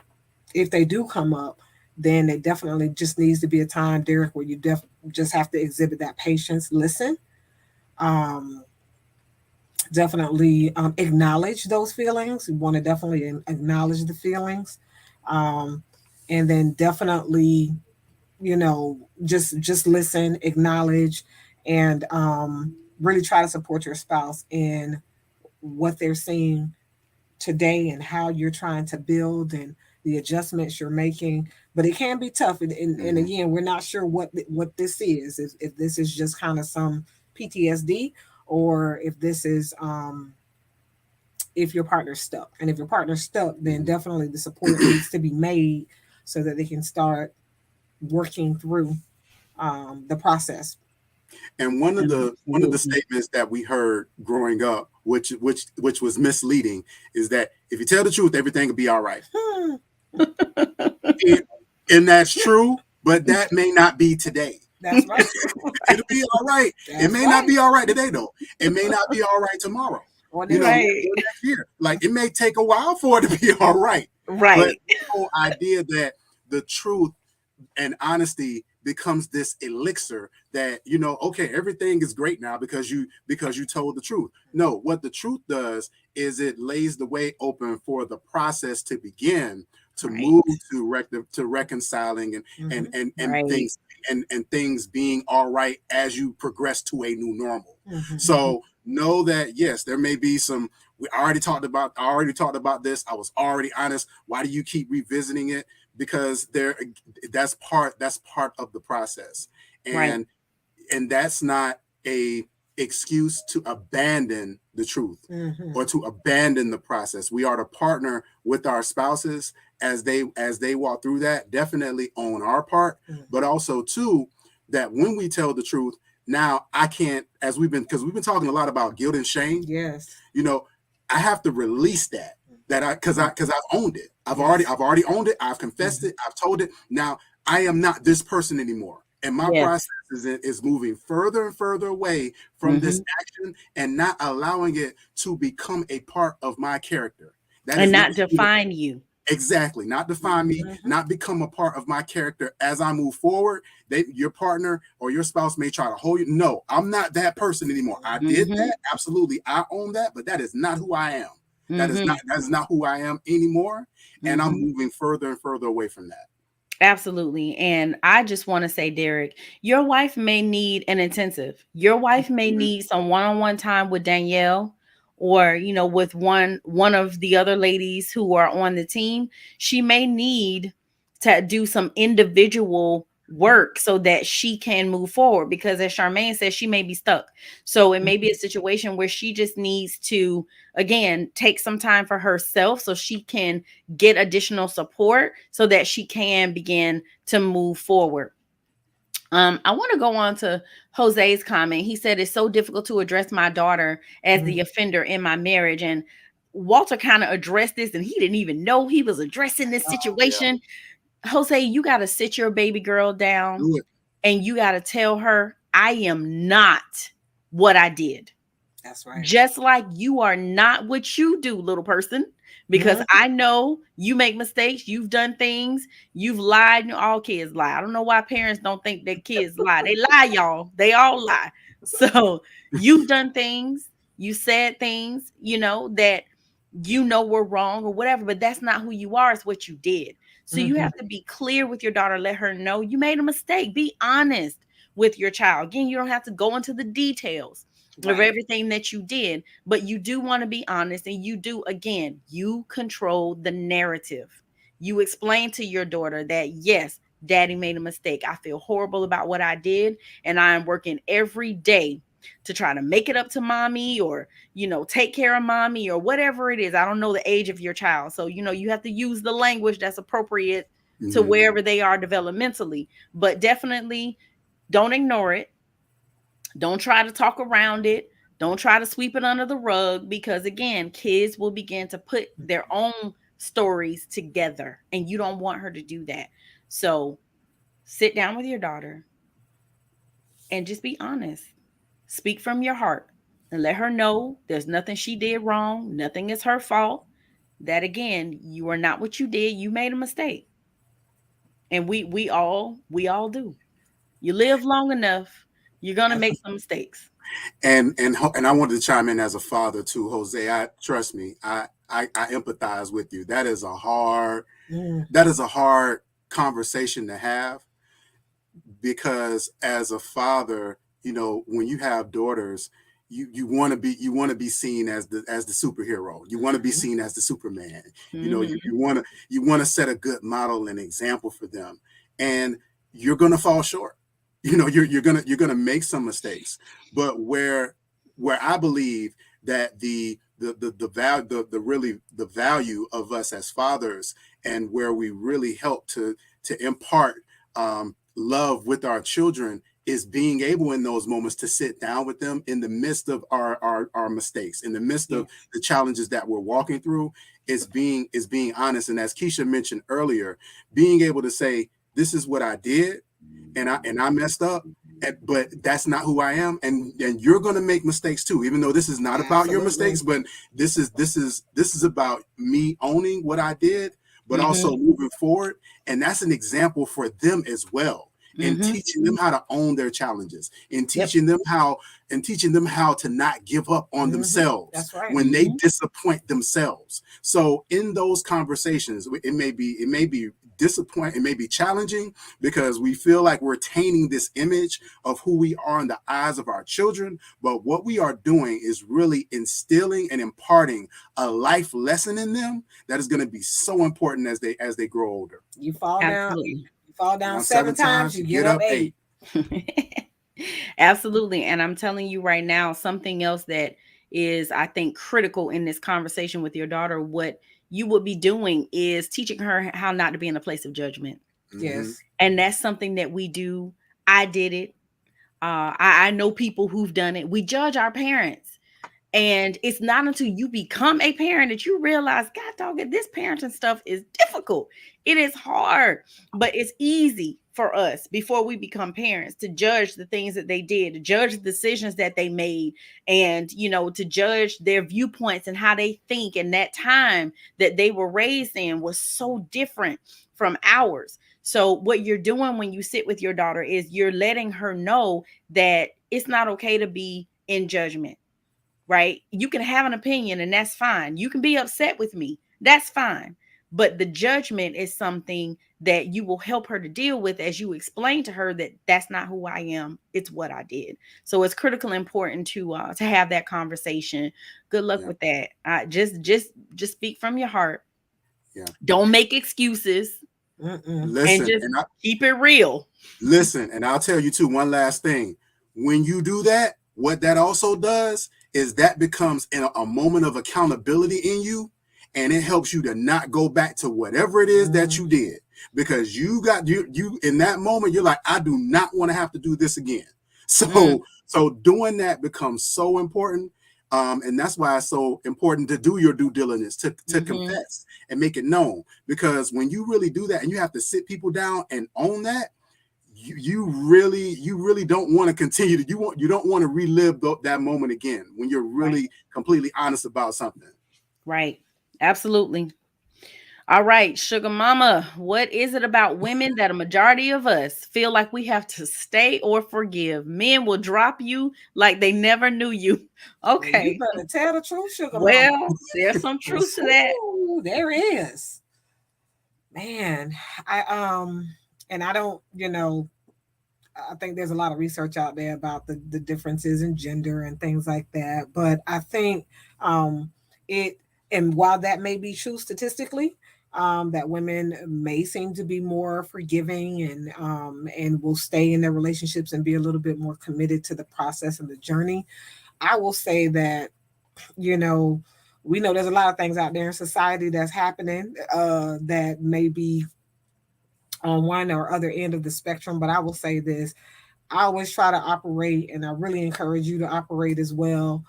If they do come up, then it definitely just needs to be a time, Derek, where you just have to exhibit that patience, listen, um, definitely acknowledge those feelings. You want to definitely acknowledge the feelings, um, and then definitely just listen, acknowledge, and really try to support your spouse in what they're seeing today and how you're trying to build and the adjustments you're making. But it can be tough, and Mm-hmm. again, we're not sure what this is, if this is just kind of some PTSD, or if this is if your partner's stuck. And if your partner's stuck, then Mm-hmm. definitely the support needs to be made so that they can start working through the process. And one of the Absolutely. statements that we heard growing up, which was misleading, is that if you tell the truth, everything will be all right. Hmm. And, and that's true, but that may not be today. That's right. It'll be all right. It That's may not right. be all right today, though. It may not be all right tomorrow. Or You next know, year. Right. or next year. Like it may take a while for it to be all right. But Right. the whole idea that the truth and honesty becomes this elixir that, okay, everything is great now because you told the truth. No, what the truth does is it lays the way open for the process to begin, to Right. move to reconciling Mhm. and Right. things being all right as you progress to a new normal. Mhm. Mhm. So know that yes, there may be some. I already talked about this. I was already honest. Why do you keep revisiting it? Because that's part of the process, Right. and that's not a excuse to abandon the truth Mhm. or to abandon the process. We are to partner with our spouses as they walk through that. Definitely own our part, Mhm. but also too that when we tell the truth, now I can't, as we've been talking a lot about guilt and shame. Yes. You know, I have to release that because I've owned it. Yes. I've already owned it. I've confessed Mhm. it. I've told it. Now I am not this person anymore, and my Yes. process is moving further and further away from this action and not allowing it to become a part of my character. That And is not not define you. exactly not define me, not become a part of my character as I move forward. Your partner or your spouse may try to hold you. No, I'm not that person anymore. I did that. Absolutely. I own that, but that is not who I am. That is not who I am anymore. And I'm moving further and further away from that. Absolutely. And I just want to say, Derek, your wife may need an intensive. Your wife may need some one-on-one time with Danielle, or, you know, with one of the other ladies who are on the team. She may need to do some individual work so that she can move forward, because as Charmaine says, she may be stuck. So it may be a situation where she just needs to, again, take some time for herself so she can get additional support so that she can begin to move forward. I want to go on to Jose's comment. He said, it's so difficult to address my daughter as the offender in my marriage. And Walter kind of addressed this, and he didn't even know he was addressing this situation. Jose, you got to sit your baby girl down and you got to tell her, I am not what I did. That's right. Just like you are not what you do, little person, because I know you make mistakes. You've done things. You've lied. All kids lie. I don't know why parents don't think that kids lie. They lie, y'all. They all lie. So you've done things. You said things, you know, that you know were wrong or whatever, but that's not who you are. It's what you did. So you have to be clear with your daughter. Let her know you made a mistake. Be honest with your child. Again, you don't have to go into the details of everything that you did, but you do want to be honest, and you do, again, you control the narrative. You explain to your daughter that, yes, daddy made a mistake. I feel horrible about what I did, and I am working every day to try to make it up to mommy, or, you know, take care of mommy, or whatever it is. I don't know the age of your child. So, you know, you have to use the language that's appropriate to wherever they are developmentally, but definitely don't ignore it. Don't try to talk around it. Don't try to sweep it under the rug, because again, kids will begin to put their own stories together, and you don't want her to do that. So sit down with your daughter and just be honest. Speak from your heart and let her know there's nothing she did wrong. Nothing is her fault. That again, you are not what you did. You made a mistake. And we all do. You live long enough, you're gonna make some mistakes. And I wanted to chime in as a father too, Jose. I trust me, I empathize with you. That is a hard conversation to have, because as a father, you know, when you have daughters, you want to be seen as the superhero. You want to be seen as the Superman. You know, you want to set a good model and example for them, and you're gonna fall short. You know, you're gonna make some mistakes, but where I believe that the value of us as fathers, and where we really help to impart love with our children, is being able in those moments to sit down with them in the midst of our mistakes, in the midst of the challenges that we're walking through, is being honest. And as Keisha mentioned earlier, being able to say, this is what I did, and I messed up, but that's not who I am, and you're going to make mistakes too, even though this is not about your mistakes, but this is about me owning what I did, but also moving forward. And that's an example for them as well, and teaching them how to own their challenges, and teaching them how to not give up on themselves when they disappoint themselves. So in those conversations, it may be disappointing, it may be challenging, because we feel like we're tainting this image of who we are in the eyes of our children. But what we are doing is really instilling and imparting a life lesson in them that is going to be so important as they grow older. You fall Absolutely. down. You fall down 7 times. You get up 8. Absolutely. And I'm telling you right now, something else that is, I think, critical in this conversation with your daughter, what you would be doing is teaching her how not to be in a place of judgment. Yes. And that's something that we do. I did it. I know people who've done it. We judge our parents. And it's not until you become a parent that you realize, God dog it, this parenting stuff is difficult. It is hard, but it's easy for us before we become parents to judge the things that they did, to judge the decisions that they made, and to judge their viewpoints and how they think. And that time that they were raised in was so different from ours. So what you're doing when you sit with your daughter is you're letting her know that it's not okay to be in judgment, right? You can have an opinion and that's fine. You can be upset with me. That's fine. But the judgment is something that you will help her to deal with as you explain to her that that's not who I am. It's what I did. So it's critically important to have that conversation. Good luck Yeah. with that. Just speak from your heart. Yeah. Don't make excuses Mm-mm. and Listen, just keep it real. and I'll tell you too, one last thing. When you do that, what that also does is that becomes a moment of accountability in you, and it helps you to not go back to whatever it is that you did, because you in that moment you're like, I do not want to have to do this again. Mm, So doing that becomes so important. And that's why it's so important to do your due diligence, to mhm. confess and make it known. Because when you really do that and you have to sit people down and own that, you really don't want to continue to you don't want to relive that moment again when you're Right. really completely honest about something. Right. Absolutely. All right, Sugar Mama, what is it about women that a majority of us feel like we have to stay or forgive? Men will drop you like they never knew you. Well, you Okay. better tell the truth, sugar mama. Well, there's some truth to that. Ooh, there is. Man, I and I don't, I think there's a lot of research out there about the differences in gender and things like that. But I think it, and while that may be true statistically, that women may seem to be more forgiving and will stay in their relationships and be a little bit more committed to the process and the journey. I will say that, you know, we know there's a lot of things out there in society that's happening that may be on one or other end of the spectrum. But I will say this: I always try to operate, and I really encourage you to operate as well.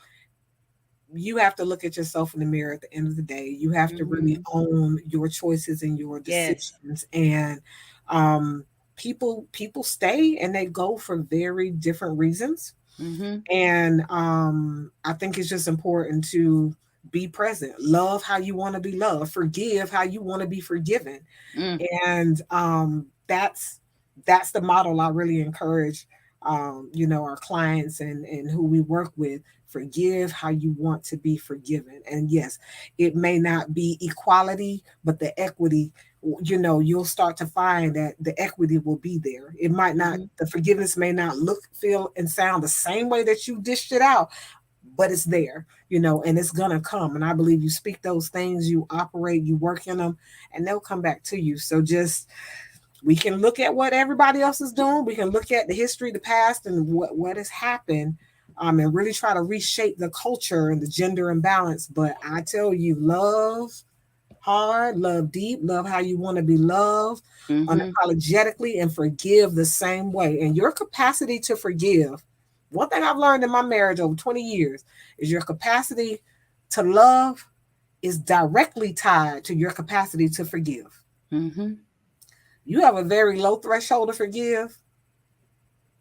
You have to look at yourself in the mirror at the end of the day. You have to really Mhm. own your choices and your Yes. decisions. And um, people stay and they go for very different reasons. Mhm. And I think it's just important to be present, love how you want to be loved, forgive how you want to be forgiven. Mm. And that's the model I really encourage our clients and who we work with. Forgive how you want to be forgiven. And yes, it may not be equality, but the equity, you'll start to find that the equity will be there. It might not, Mhm. the forgiveness may not look, feel, and sound the same way that you dished it out, but it's there, and it's gonna come. And I believe you speak those things, you operate, you work in them, and they'll come back to you. So just, we can look at what everybody else is doing. We can look at the history, the past, and what has happened, and really try to reshape the culture and the gender imbalance. But I tell you, love hard, love deep, love how you want to be loved, Mhm. unapologetically, and forgive the same way. And your capacity to forgive. One thing I've learned in my marriage over 20 years is your capacity to love is directly tied to your capacity to forgive. Mhm. You have a very low threshold to forgive.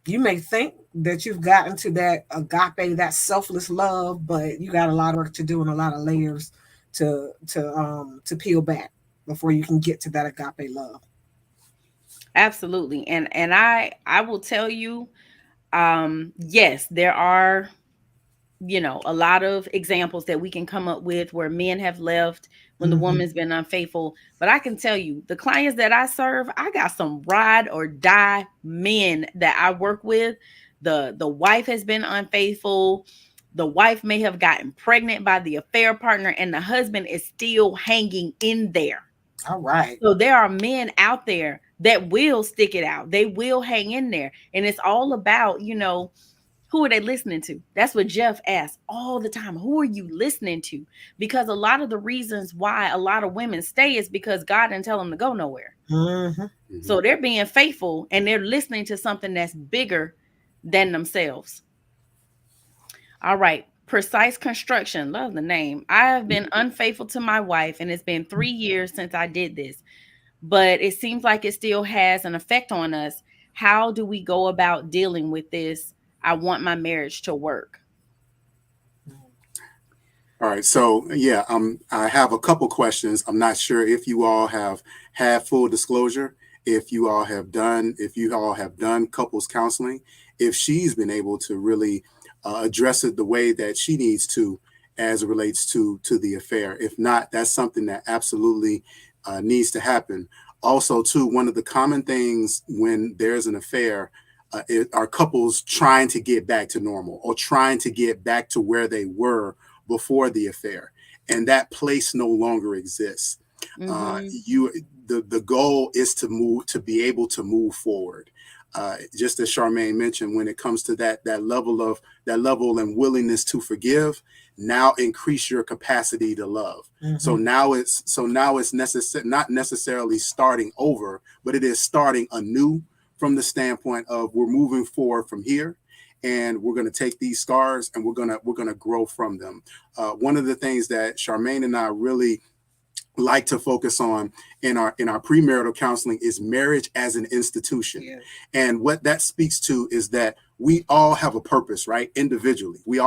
You may think that you've gotten to that agape, that selfless love, but you got a lot of work to do and a lot of layers to peel back before you can get to that agape love. Absolutely. And I will tell you, yes, there are, a lot of examples that we can come up with where men have left when the Mm-hmm. woman's been unfaithful. But I can tell you, the clients that I serve, I got some ride or die men that I work with. The wife has been unfaithful. The wife may have gotten pregnant by the affair partner, and the husband is still hanging in there. All right. So there are men out there that will stick it out. They will hang in there. And it's all about, who are they listening to? That's what Jeff asks all the time. Who are you listening to? Because a lot of the reasons why a lot of women stay is because God didn't tell them to go nowhere. Mm-hmm. So they're being faithful and they're listening to something that's bigger than themselves. All right. Precise Construction, love the name. I have been unfaithful to my wife, and it's been 3 years since I did this, but it seems like it still has an effect on us. How do we go about dealing with this? I want my marriage to work. All right, so yeah, I have a couple questions. I'm not sure if you all have had full disclosure, if you all have done couples counseling, if she's been able to really address it the way that she needs to, as it relates to the affair. If not, that's something that absolutely needs to happen. Also, too, one of the common things when there's an affair are couples trying to get back to normal or trying to get back to where they were before the affair, and that place no longer exists. The goal is to be able to move forward. Just as Charmaine mentioned, when it comes to that level and willingness to forgive, now increase your capacity to love. So now it's not necessarily starting over, but it is starting anew from the standpoint of we're moving forward from here, and we're going to take these scars and we're going to grow from them. One of the things that Charmaine and I really like to focus on in our premarital counseling is marriage as an institution. Yeah. And what that speaks to is that we all have a purpose, right? Individually, we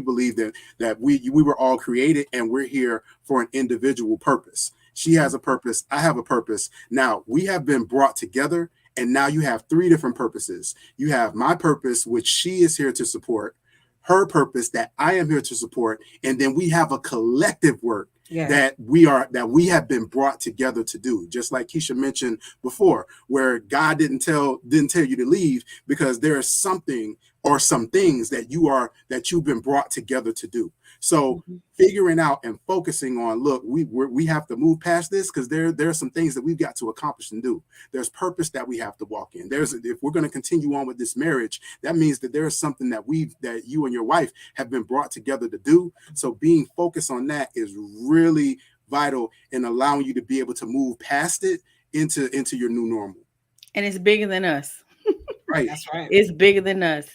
believe that we were all created and we're here for an individual purpose. She has a purpose. I have a purpose. Now we have been brought together, and now you have three different purposes. You have my purpose, which she is here to support, her purpose that I am here to support, and then we have a collective work that we have been brought together to do. Just like Keisha mentioned before, where God didn't tell you to leave because there is something or some things that you've been brought together to do. So figuring out and focusing on, look, we have to move past this because there are some things that we've got to accomplish and do. There's purpose that we have to walk in. If we're going to continue on with this marriage, that means that there is something that you and your wife have been brought together to do. So being focused on that is really vital in allowing you to be able to move past it into your new normal. And it's bigger than us. Right. That's right. It's bigger than us.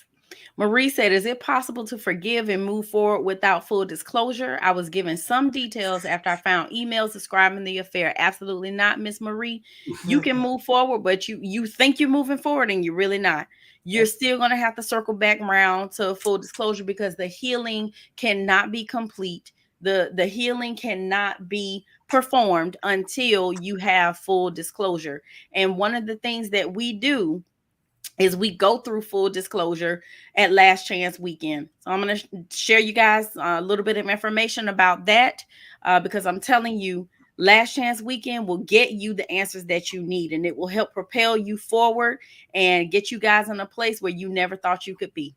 Marie said, is it possible to forgive and move forward without full disclosure? I was given some details after I found emails describing the affair. Absolutely not, Miss Marie. You can move forward, but you think you're moving forward and you're really not. You're still going to have to circle back around to full disclosure because the healing cannot be complete. The healing cannot be performed until you have full disclosure. And one of the things that we do is we go through full disclosure at Last Chance Weekend. So I'm going to share you guys a little bit of information about that because I'm telling you, Last Chance Weekend will get you the answers that you need, and it will help propel you forward and get you guys in a place where you never thought you could be.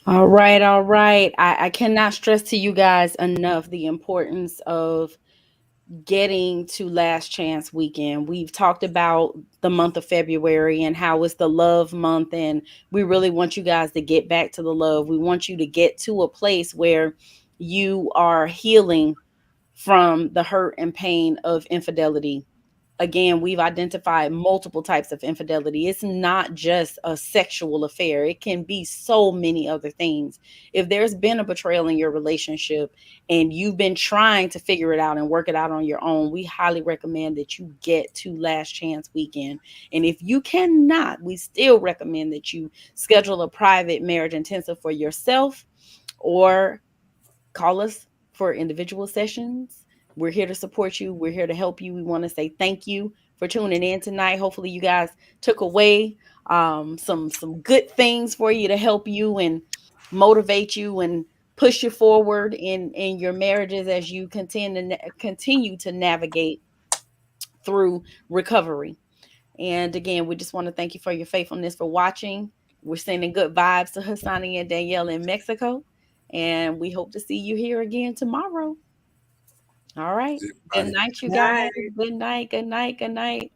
All right, all right. I cannot stress to you guys enough the importance of getting to Last Chance Weekend. We've talked about the month of February and how it's the love month, and we really want you guys to get back to the love. We want you to get to a place where you are healing from the hurt and pain of infidelity. Again, we've identified multiple types of infidelity. It's not just a sexual affair, it can be so many other things. If there's been a betrayal in your relationship and you've been trying to figure it out and work it out on your own, we highly recommend that you get to Last Chance Weekend. And if you cannot, we still recommend that you schedule a private marriage intensive for yourself or call us for individual sessions. We're here to support you. We're here to help you. We want to say thank you for tuning in tonight. Hopefully, you guys took away some good things for you to help you and motivate you and push you forward in your marriages as you continue to navigate through recovery. And again, we just want to thank you for your faithfulness for watching. We're sending good vibes to Hassani and Danielle in Mexico. And we hope to see you here again tomorrow. All right. Good Everybody. night, you guys. Bye. Good night. Good night. Good night.